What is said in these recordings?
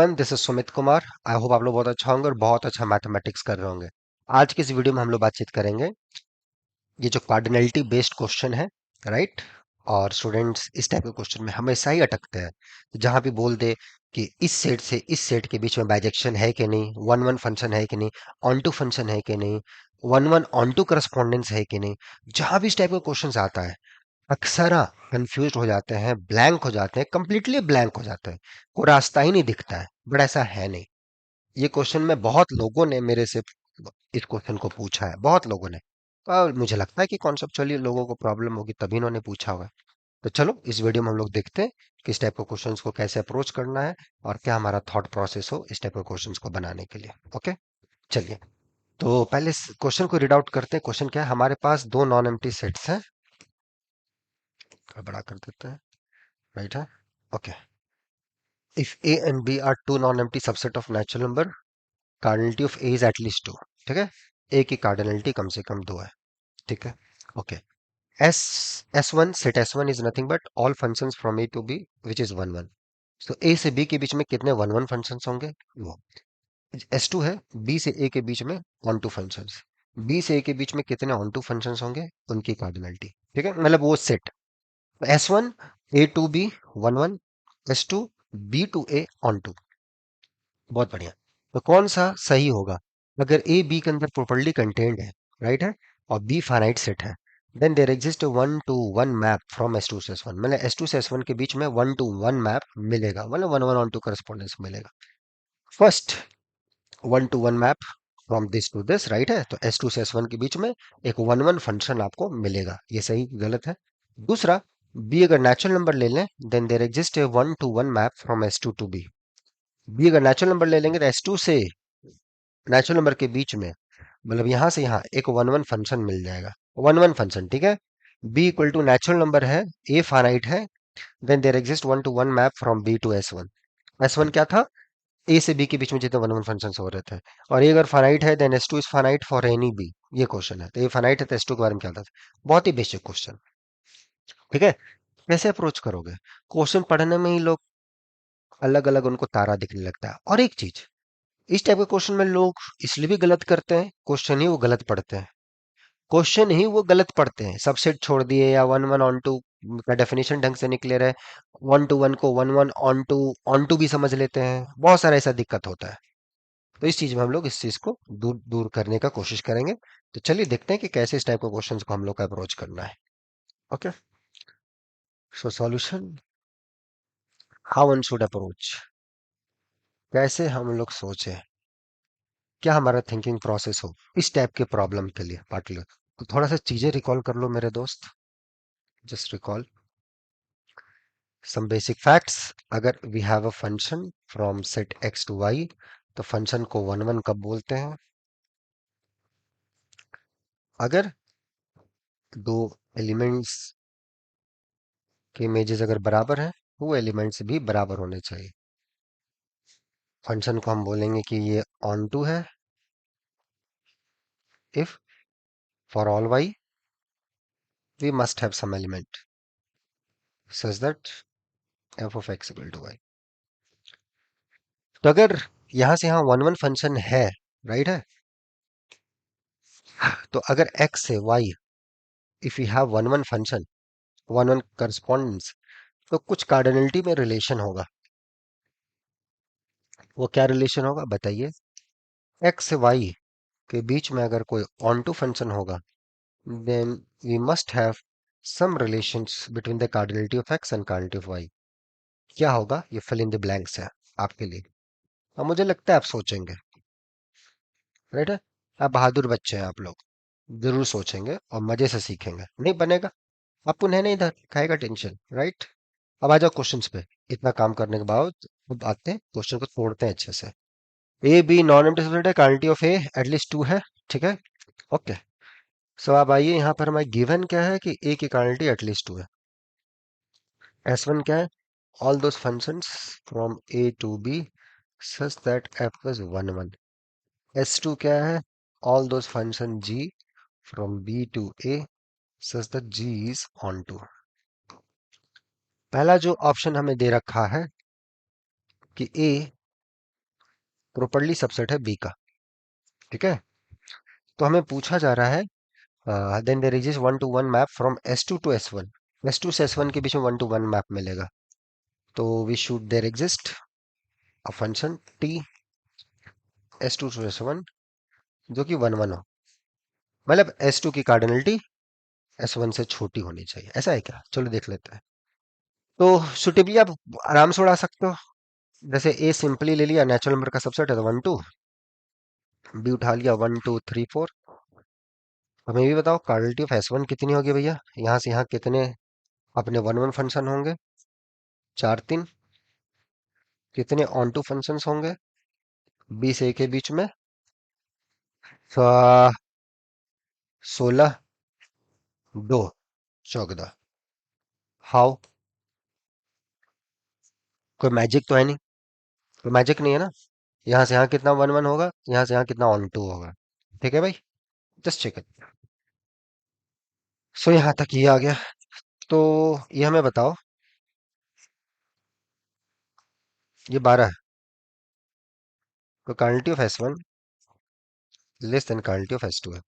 This is Sumit Kumar. I hope आप लोग बहुत अच्छा होंगे और बहुत अच्छा मैथमेटिक्स कर रहे होंगे। आज की इस वीडियो में हम लोग बातचीत करेंगे ये जो कार्डिनलिटी बेस्ड क्वेश्चन है, राइट। और स्टूडेंट्स इस टाइप के क्वेश्चन में हमेशा ही अटकते हैं, जहां भी बोल दे कि इस सेट से इस सेट के बीच में बाइजेक्शन है कि नहीं, वन वन फंक्शन है कि नहीं, ऑन टू फंक्शन है कि नहीं, one one onto correspondence है कि नहीं। जहां भी इस टाइप का क्वेश्चन आता है, अक्सर कंफ्यूज हो जाते हैं, ब्लैंक हो जाते हैं, कंप्लीटली ब्लैंक हो जाते हैं। कोई रास्ता ही नहीं दिखता है, बट ऐसा है नहीं। ये क्वेश्चन में बहुत लोगों ने मेरे से इस क्वेश्चन को पूछा है, बहुत लोगों ने। और मुझे लगता है कि कॉन्सेप्चुअली लोगों को प्रॉब्लम होगी, तभी इन्होंने पूछा होगा। तो चलो इस वीडियो में हम लोग देखते हैं कि इस टाइप के क्वेश्चंस को कैसे अप्रोच करना है और क्या हमारा थॉट प्रोसेस हो इस टाइप के क्वेश्चंस को बनाने के लिए। ओके, चलिए। तो पहले क्वेश्चन को रीड आउट करते हैं। क्वेश्चन क्या है? हमारे पास दो नॉन एम्प्टी सेट्स हैं। बड़ा कर देते हैं, राइट है। Okay, if A and B are two non empty subset of natural number, cardinality of A is at least two. ठीक है, ए की कार्डिनलिटी कम से कम दो है। ठीक है, okay. S S one set S one is nothing but all functions from A to B which is one one. तो A से बी के बीच में कितने वन वन फंक्शंस होंगे? वो एस टू है। बी से ए के बीच में ऑन टू फंक्शंस। बी से ए के बीच में कितने ऑन टू फंक्शंस होंगे, उनकी कार्डिनलिटी। ठीक है, मतलब वो set. S one A to B one one, S two B to A onto. बहुत बढ़िया। तो कौन सा सही होगा? अगर ए बी के अंदर प्रॉपर्ली कंटेन्ड है, राइट है, और बी फाइनाइट सेट है, then there exist one to one map from S two से एस वन। मतलब एस टू से एस वन के बीच में वन टू वन मैप मिलेगा, मतलब one one onto correspondence मिलेगा। First, one to one map from this to this, right है। तो एस टू से एस वन के बीच में एक वन वन फंक्शन आपको मिलेगा। ये सही गलत है? दूसरा, बी अगर नेचुरल नंबर ले लें, then there exist a one to one map from S two to B. B अगर नेचुरल नंबर ले लेंगे तो एस टू से नेचुरल नंबर के बीच में, मतलब यहां से यहां एक वन वन फंक्शन मिल जाएगा, वन वन फंक्शन। ठीक है, B equal to natural number है, ए फाइनाइट है, then there exist one to one map from B to S one. S one क्या था? ए से बी के बीच में जितने वन वन फंक्शन हो रहे थे। और ये अगर फाइनाइट है, then S two is finite for any B. ये क्वेश्चन है, तो ये फाइनाइट है तो एस टू के बारे में क्या था? बहुत ही बेसिक क्वेश्चन। ठीक है, कैसे अप्रोच करोगे? क्वेश्चन पढ़ने में ही लोग अलग अलग उनको तारा दिखने लगता है। और एक चीज, इस टाइप के क्वेश्चन में लोग इसलिए भी गलत करते हैं, क्वेश्चन ही वो गलत पढ़ते हैं। क्वेश्चन ही वो गलत पढ़ते हैं, सबसेट छोड़ दिए, या वन वन ऑन टू का डेफिनेशन ढंग से नहीं क्लियर है, वन टू वन को वन वन ऑन टू भी समझ लेते हैं। बहुत सारा ऐसा दिक्कत होता है। तो इस चीज में हम लोग इस चीज को दूर दूर करने का कोशिश करेंगे। तो चलिए देखते हैं कि कैसे इस टाइप के क्वेश्चंस को हम लोग का अप्रोच करना है। Okay, so solution, how one should approach, कैसे हम लोग सोचें, क्या हमारा थिंकिंग प्रोसेस हो इस टाइप के प्रॉब्लम के लिए पार्टिकुलर। तो थोड़ा सा चीजें रिकॉल कर लो मेरे दोस्त, just recall some basic facts. अगर we have a function from set x to y, तो फंक्शन को वन वन कब बोलते हैं? अगर दो एलिमेंट्स के इमेजेस अगर बराबर हैं, तो वो एलिमेंट्स भी बराबर होने चाहिए। फंक्शन को हम बोलेंगे कि ये ऑन टू है if for all y we must have some element such that f of x equal to y। तो अगर यहां से यहां वन वन फंक्शन है, राइट है, तो अगर x से y, if you have one one function, one one correspondence, तो कुछ कार्डिनलिटी में रिलेशन होगा। वो क्या रिलेशन होगा बताइए? x से y के बीच में अगर कोई ऑन टू फंक्शन होगा, then we must have some relations between the cardinality of x and cardinality of y। क्या होगा? ये फिल इन द ब्लैंक्स है आपके लिए। अब मुझे लगता है आप सोचेंगे, राइट है। आप बहादुर बच्चे हैं, आप लोग जरूर सोचेंगे और मजे से सीखेंगे। नहीं बनेगा, आप उन्हें नहीं इधर खाएगा टेंशन, राइट। अब आ जाओ क्वेश्चंस पे। इतना काम करने के बाद अब आते हैं क्वेश्चन को, तोड़ते हैं अच्छे से। A B non empty set है, quantity of A at least two है। ठीक है, ओके। सो अब आइए, यहाँ पर हमारे गिवन क्या है कि ए की क्वांटिटी एटलीस्ट टू है। एस वन क्या है? All those functions from A to B such that f is one one. S two क्या है? All those function g from B to A such that g is onto. पहला जो option हमें दे रखा है कि ए प्रॉपरली सबसेट है बी का। ठीक है, तो हमें पूछा जा रहा है then there exist one to one map from S2 to S1। S2 से S1 के बीच में वन टू वन मैप मिलेगा। तो we should there exist a function t S2 to S1 जो कि वन वन हो, मतलब S2 की कार्डिनलिटी S1 से छोटी होनी चाहिए। ऐसा है क्या? चलो देख लेते हैं। तो सुटेबली आप आराम से उड़ा सकते हो। जैसे ए सिंपली ले लिया, नेचुरल नंबर का सबसेट है तो वन टू। बी उठा लिया, वन टू थ्री फोर। हमें भी बताओ कार्डिनलिटी ऑफ S1 कितनी होगी भैया? यहाँ से यहाँ कितने अपने वन वन फंक्शन होंगे? चार तीन। कितने ऑन टू फंक्शंस होंगे बी से ए के बीच में? 16, दो, 14। हाउ? कोई मैजिक तो है नहीं, कोई मैजिक नहीं है ना। यहाँ से यहाँ कितना वन वन होगा, यहाँ से यहाँ कितना ऑन टू होगा। ठीक है भाई, जस्ट चेक इट। सो यहाँ तक ये आ गया। तो ये हमें बताओ, ये 12 है तो cardinality of S1 less than cardinality of S2 है।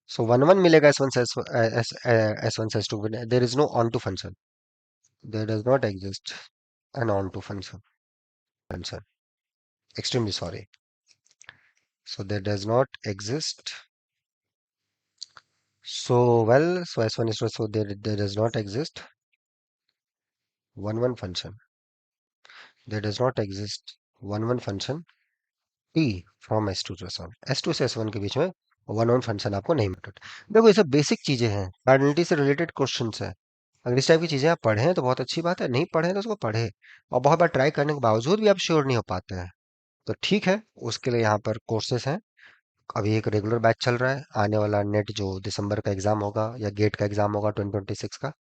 सो वन वन मिलेगा S1 से S1 से S2। There is no onto function, there does not exist an onto function, extremely sorry. So there does not exist. So well, so S1 is so there does not exist one function. There does not exist one function t from S2 to S1। S2 से S1 के बीच में one function आपको नहीं मिलेगा। देखो ये सब बेसिक चीजें हैं, कार्डिनलिटी से रिलेटेड क्वेश्चंस हैं। अगर इस टाइप की चीजें आप पढ़ें तो बहुत अच्छी बात है, नहीं पढ़े तो उसको पढ़े। और बहुत बार ट्राई करने के बावजूद भी आप श्योर नहीं हो पाते हैं, तो ठीक है, उसके लिए यहाँ पर कोर्सेस हैं। अभी एक रेगुलर बैच चल रहा है, आने वाला नेट जो दिसंबर का एग्जाम होगा या गेट का एग्जाम होगा 2026 का,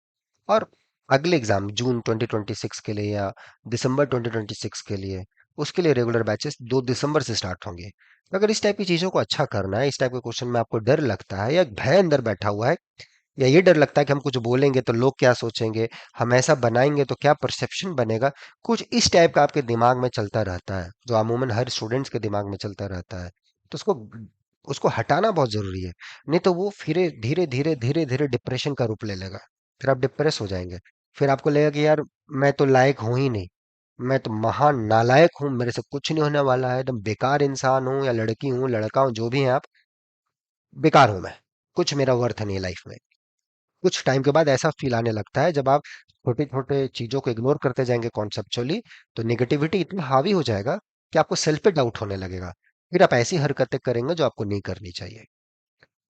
और अगले एग्जाम जून 2026 के लिए या दिसंबर 2026 के लिए, उसके लिए रेगुलर बैचेस 2 दिसंबर से स्टार्ट होंगे। तो अगर इस टाइप की चीजों को अच्छा करना है, इस टाइप के क्वेश्चन में आपको डर लगता है या एक भय अंदर बैठा हुआ है, या ये डर लगता है कि हम कुछ बोलेंगे तो लोग क्या सोचेंगे, हम ऐसा बनाएंगे तो क्या परसेप्शन बनेगा, कुछ इस टाइप का आपके दिमाग में चलता रहता है, जो अमूमन हर स्टूडेंट्स के दिमाग में चलता रहता है, तो उसको उसको हटाना बहुत जरूरी है। नहीं तो वो फिर धीरे धीरे धीरे धीरे डिप्रेशन का रूप ले लेगा। फिर आप डिप्रेस हो जाएंगे। फिर आपको लगेगा कि यार मैं तो लायक हूं ही नहीं, मैं तो महान नालायक हूँ, मेरे से कुछ नहीं होने वाला है, एकदम बेकार इंसान हूँ, या लड़की हूँ लड़का हूँ जो भी है आप, बेकार हूं मैं, कुछ मेरा वर्थ नहीं है लाइफ में। कुछ टाइम के बाद ऐसा फील आने लगता है जब आप छोटे छोटे चीजों को इग्नोर करते जाएंगे कॉन्सेप्चुअली, तो नेगेटिविटी इतना हावी हो जाएगा कि आपको सेल्फ पे डाउट होने लगेगा। फिर आप ऐसी हरकतें करेंगे जो आपको नहीं करनी चाहिए।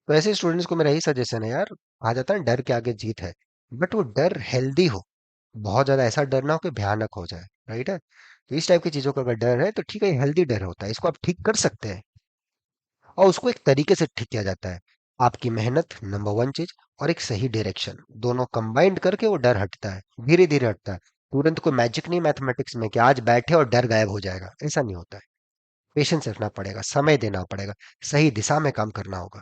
तो ऐसे स्टूडेंट्स को मेरा यही सजेशन है यार, आ जाता है ना, डर के आगे जीत है, बट वो डर हेल्दी हो। बहुत ज्यादा ऐसा डर ना हो कि भयानक हो जाए, राइट है। तो इस टाइप की चीजों का अगर डर है तो ठीक है, हेल्दी डर होता है, इसको आप ठीक कर सकते हैं। और उसको एक तरीके से ठीक किया जाता है, आपकी मेहनत नंबर वन चीज, और एक सही डायरेक्शन, दोनों कंबाइंड करके वो डर हटता है, धीरे धीरे हटता है। तुरंत कोई मैजिक नहीं मैथमेटिक्स में कि आज बैठे और डर गायब हो जाएगा, ऐसा नहीं होता है। पेशेंस रखना पड़ेगा, समय देना पड़ेगा, सही दिशा में काम करना होगा।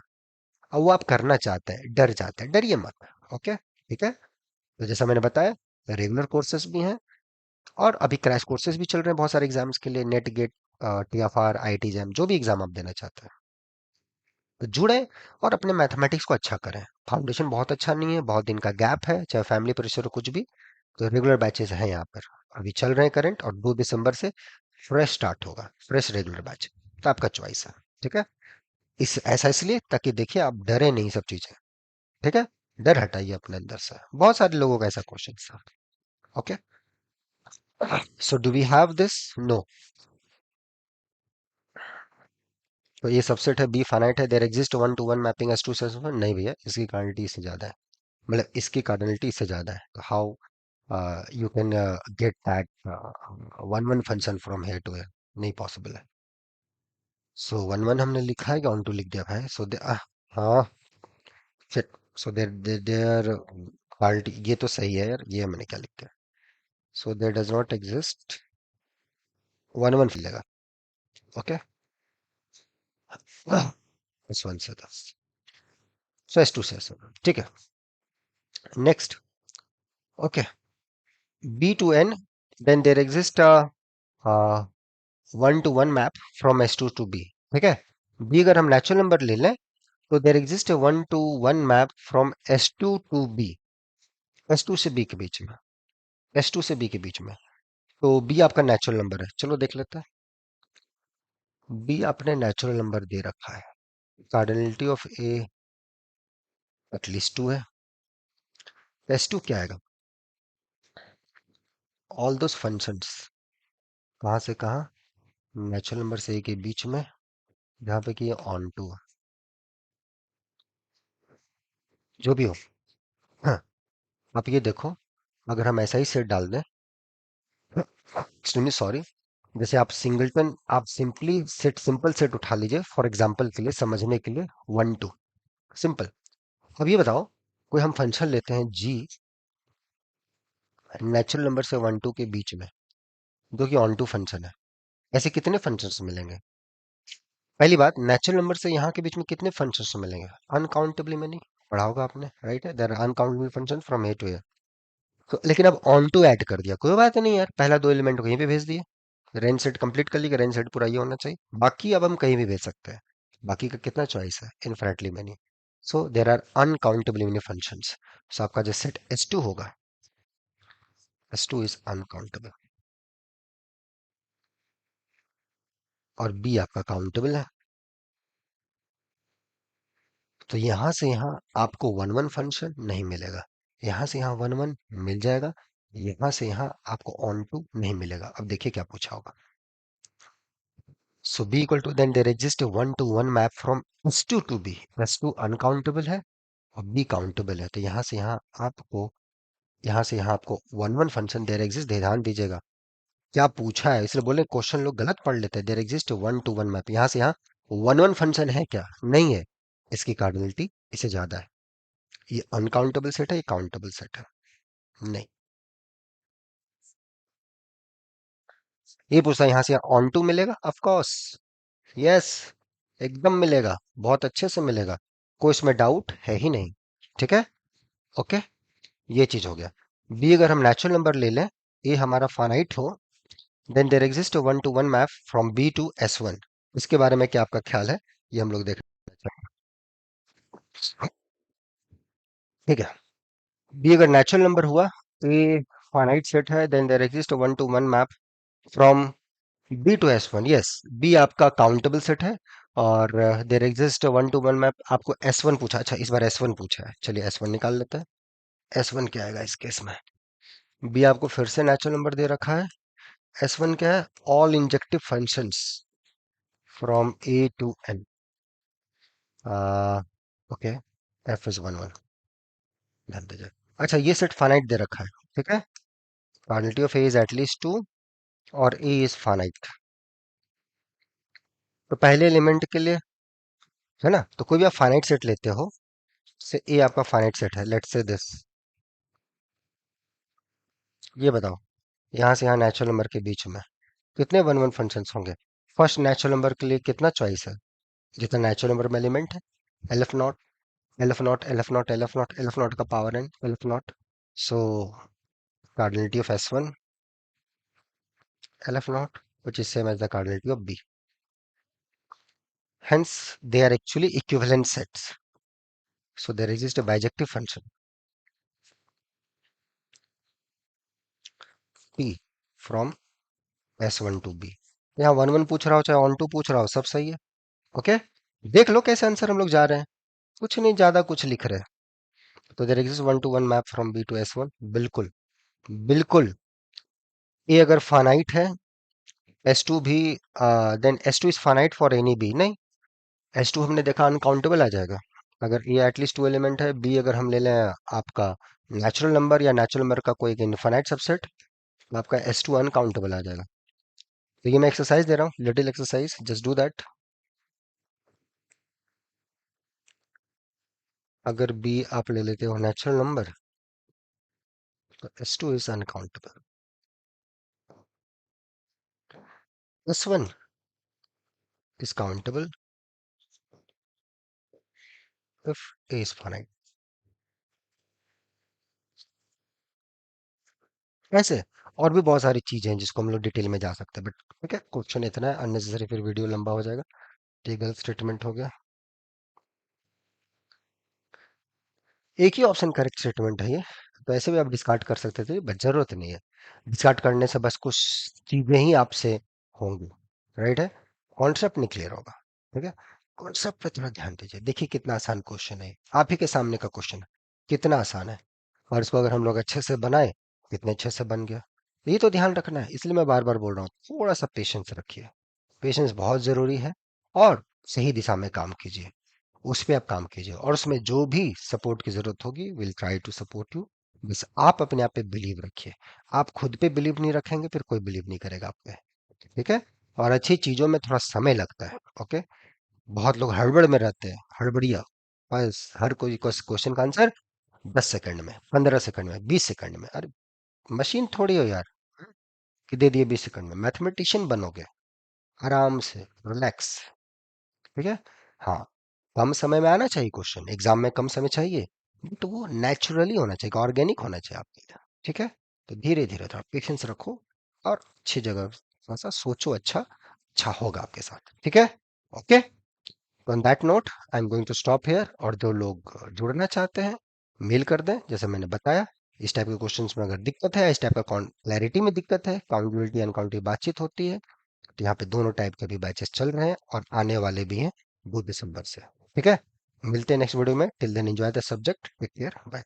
और वो आप करना चाहते हैं, डर जाते हैं, डरिए मत। ओके, ठीक है। तो जैसा मैंने बताया, रेगुलर कोर्सेज भी हैं, और अभी क्रैश कोर्सेज भी चल रहे हैं बहुत सारे एग्जाम्स के लिए, NET GATE, TFR, IIT JAM, जो भी एग्जाम आप देना चाहते हैं, तो जुड़े और अपने मैथमेटिक्स को अच्छा करें। फाउंडेशन बहुत अच्छा नहीं है, बहुत दिन का गैप है, चाहे फैमिली प्रेशर हो कुछ भी, तो रेगुलर बैचेस हैं यहाँ पर, अभी चल रहे हैं करंट, और 2 दिसंबर से फ्रेश स्टार्ट होगा, फ्रेश रेगुलर बैच। तो आपका चॉइस है, ठीक है। इस ऐसा इसलिए ताकि देखिए आप डरे नहीं सब चीजें, ठीक है। डर हटाइए अपने अंदर से, बहुत सारे लोगों का ऐसा क्वेश्चन था। Okay, so do we have this? No. तो ये सबसेट है, बी फाइनाइट है, there exist one to one mapping S two से S1? नहीं भैया, इसकी कार्डिनलिटी इससे ज्यादा है, मतलब इसकी कार्डिनलिटी इससे ज्यादा है। तो how you can get that one one function from here to here? नहीं पॉसिबल है। सो वन वन हमने लिखा है कि ऑन टू लिख दिया है? सो दे हाँ, शिट। सो देर देर क्वालिटी, ये तो सही है यार, ये मैंने क्या लिख दिया? So there does not exist one one मिलेगा। ओके, S1 से 10, सो S2 से S1, ठीक है। Next, okay, B to N, then there exists a 1-to-1 map from S2 to B, ठीक है। बी अगर हम नेचुरल नंबर ले लें तो there exist 1-to-1 map from S2 to B, S2 से बी के बीच में, S2 से बी के बीच में। तो बी आपका नेचुरल नंबर है, चलो देख लेते हैं। बी आपने नेचुरल नंबर दे रखा है, कार्डिनलिटी ऑफ ए एटलीस्ट 2 है। S2 क्या आएगा? ऑल दोस फंक्शंस, कहाँ से कहाँ, नेचुरल नंबर से ए के बीच में, जहाँ पे कि ये ऑन टू है, जो भी हो। हाँ, आप ये देखो, अगर हम ऐसा ही सेट डाल दें, एक्सट्रीमली सॉरी, जैसे आप सिंगलटन, आप सिंपली सेट, सिंपल सेट उठा लीजिए फॉर एग्जांपल के लिए, समझने के लिए, 1-2, सिंपल। अब ये बताओ, कोई हम फंक्शन लेते हैं जी, नेचुरल नंबर से 1-2 के बीच में, जो कि ऑन टू फंक्शन है, ऐसे कितने फंक्शंस मिलेंगे? पहली बात, नेचुरल नंबर से यहाँ के बीच में कितने फंक्शंस मिलेंगे? अनकाउंटेबली मैनी, पढ़ा होगा आपने, राइट है, there are uncountable function from A to A. तो लेकिन अब ऑन टू ऐड कर दिया, कोई बात नहीं यार, पहला दो एलिमेंट को यहीं पे भेज दिए, रेंज सेट कंप्लीट कर लिया, रेंज सेट पूरा ये होना चाहिए, बाकी अब हम कहीं भी भेज सकते हैं। बाकी का कितना चॉइस है? Infinitely many. So there are uncountably many functions. So आपका जो सेट S2 होगा, S2 इज अनकाउंटेबल, और बी आपका काउंटेबल है। तो यहां से यहां आपको 1-1 फंक्शन नहीं मिलेगा, यहां से यहां 1-1 मिल जाएगा, यहां से यहां आपको ऑन टू नहीं मिलेगा। अब देखिए क्या पूछा होगा। So B equal to, then there exists a 1-to-1 map from S2 to B. S2 uncountable है और B काउंटेबल है, तो यहाँ से यहाँ आपको 1-1 फंक्शन देयर एग्जिस्ट, ध्यान दीजिएगा क्या पूछा है, इसलिए बोले क्वेश्चन लोग गलत पढ़ लेते हैं। देयर एग्जिस्ट 1-to-1 मैप, यहाँ से यहाँ 1-1 फंक्शन है क्या? नहीं है, इसकी कार्डिनलिटी इससे ज्यादा है। ये अनकाउंटेबल सेट है, ये काउंटेबल सेट है? नहीं। ये पूछता है यहाँ से यहाँ ऑन टू मिलेगा, ऑफ कोर्स, यस, एकदम मिलेगा, बहुत अच्छे से मिलेगा, कोई इसमें डाउट है ही नहीं, ठीक है। ओके, ये चीज हो गया। बी अगर हम नेचुरल नंबर ले लें, ए हमारा फाइनाइट हो, then there exist 1-to-1 map from B to S1। इसके बारे में क्या आपका ख्याल है, ये हम लोग देख, ठीक है। बी अगर नेचुरल नंबर हुआ, ए फाइनाइट सेट है, then there exist 1-to-1 map from B to S1, yes, B आपका काउंटेबल सेट है, और देयर एग्जिस्ट 1-to-1 मैप, आपको S1 पूछा, अच्छा इस बार S1 पूछा है, चलिए S1 निकाल लेते हैं। S1 क्या आएगा इस केस में? बी आपको फिर से नेचुरल नंबर दे रखा है, S1 क्या है? All injective functions from A to N। Okay, F is 1-1, ध्यान दीजिए। अच्छा, ये सेट फाइनाइट दे रखा है, ठीक है, quantity of A is at least 2, और ए इज फाइनाइट। तो पहले एलिमेंट के लिए, है ना, तो कोई भी आप फाइनाइट सेट लेते हो, से ए आपका फाइनाइट सेट है, लेट्स से दिस, ये बताओ, यहाँ से यहाँ नेचुरल नंबर के बीच में कितने 1-1 फंक्शंस होंगे? फर्स्ट नेचुरल नंबर के लिए कितना चॉइस है? जितना नेचुरल नंबर में एलिमेंट है, aleph naught, aleph naught, aleph naught, aleph naught, aleph naught का power N, aleph naught. So cardinality of S1, LF naught, which is same as the cardinality of B. Hence, they are actually equivalent sets. So there exists a bijective function P from S1 to B. यहाँ 1-1 पूछ रहा हो चाहे on to पूछ रहा हो, सब सही है। ओके, देख लो कैसे आंसर हम लोग जा रहे हैं, कुछ नहीं ज्यादा कुछ लिख रहे हैं। तो there exist 1-to-1 map from B to S1, बिल्कुल, बिल्कुल। ए अगर फाइनाइट है, S2 भी, then S2 is finite for any B, नहीं, S2 हमने देखा अनकाउंटेबल आ जाएगा। अगर ये एटलीस्ट 2 एलिमेंट है, बी अगर हम ले लें आपका नेचुरल नंबर या नेचुरल नंबर का कोई इनफाइनाइट सबसेट, तो आपका S2 अनकाउंटेबल आ जाएगा। तो ये मैं एक्सरसाइज दे रहा हूँ, little exercise, just do that. अगर बी आप ले लेते हो नेचुरल नंबर, तो S2 is uncountable, S1 is countable if A is finite. कैसे? और भी बहुत सारी चीजें हैं जिसको हम लोग डिटेल में जा सकते हैं, बट ठीक है, क्वेश्चन इतना है अननेसेसरी, फिर वीडियो लंबा हो जाएगा। लीगल स्टेटमेंट हो गया। एक ही ऑप्शन करेक्ट स्टेटमेंट है ये, तो ऐसे भी आप डिस्कार्ड कर सकते थे, बट जरूरत नहीं है। डिस्कार्ड करने से बस कुछ चीजें ही आपसे होंगी, राइट है। कॉन्सेप्ट नहीं क्लियर होगा, ठीक है। कॉन्सेप्ट पे थोड़ा ध्यान दीजिए। देखिए कितना आसान क्वेश्चन है, आप ही के सामने का क्वेश्चन है, कितना आसान है। और इसको अगर हम लोग अच्छे से बनाए, कितने अच्छे से बन गया। ये तो ध्यान रखना है, इसलिए मैं बार बार बोल रहा हूँ, थोड़ा सा पेशेंस रखिए। पेशेंस बहुत जरूरी है। और सही दिशा में काम कीजिए, उस पे आप काम कीजिए, और उसमें जो भी सपोर्ट की जरूरत होगी will try to support you. बस आप अपने आप पे बिलीव रखिए। आप खुद पे बिलीव नहीं रखेंगे, फिर कोई बिलीव नहीं करेगा आप पे, ठीक है। और अच्छी चीजों में थोड़ा समय लगता है, ओके। बहुत लोग हड़बड़ में रहते हैं, हड़बड़िया। बस हर कोई क्वेश्चन का आंसर 10 सेकंड में, 15 सेकंड में, 20 सेकंड में। अरे मशीन थोड़ी हो यार कि दे दिए 20 सेकंड में। मैथमेटिशियन बनोगे, आराम से, रिलैक्स, ठीक है। हाँ, कम समय में आना चाहिए क्वेश्चन, एग्जाम में कम समय चाहिए, तो वो नेचुरली होना चाहिए, ऑर्गेनिक होना चाहिए आपके लिए, ठीक है। तो धीरे धीरे थोड़ा पेशेंस रखो, और अच्छी जगह थोड़ा सा सोचो, अच्छा अच्छा होगा आपके साथ, ठीक है। Okay, on that note I am going to stop here. और जो लोग जुड़ना चाहते हैं, मेल कर दें, जैसे मैंने बताया। इस टाइप के क्वेश्चंस में अगर दिक्कत है, इस टाइप का क्लैरिटी में दिक्कत है, काउंटेबिलिटी अनकाउंटेबिलिटी बातचीत होती है, तो यहाँ पे दोनों टाइप के भी बैचेस चल रहे हैं, और आने वाले भी हैं 2 दिसंबर से, ठीक है। मिलते हैं नेक्स्ट वीडियो में। Till then enjoy the subject, take care, bye.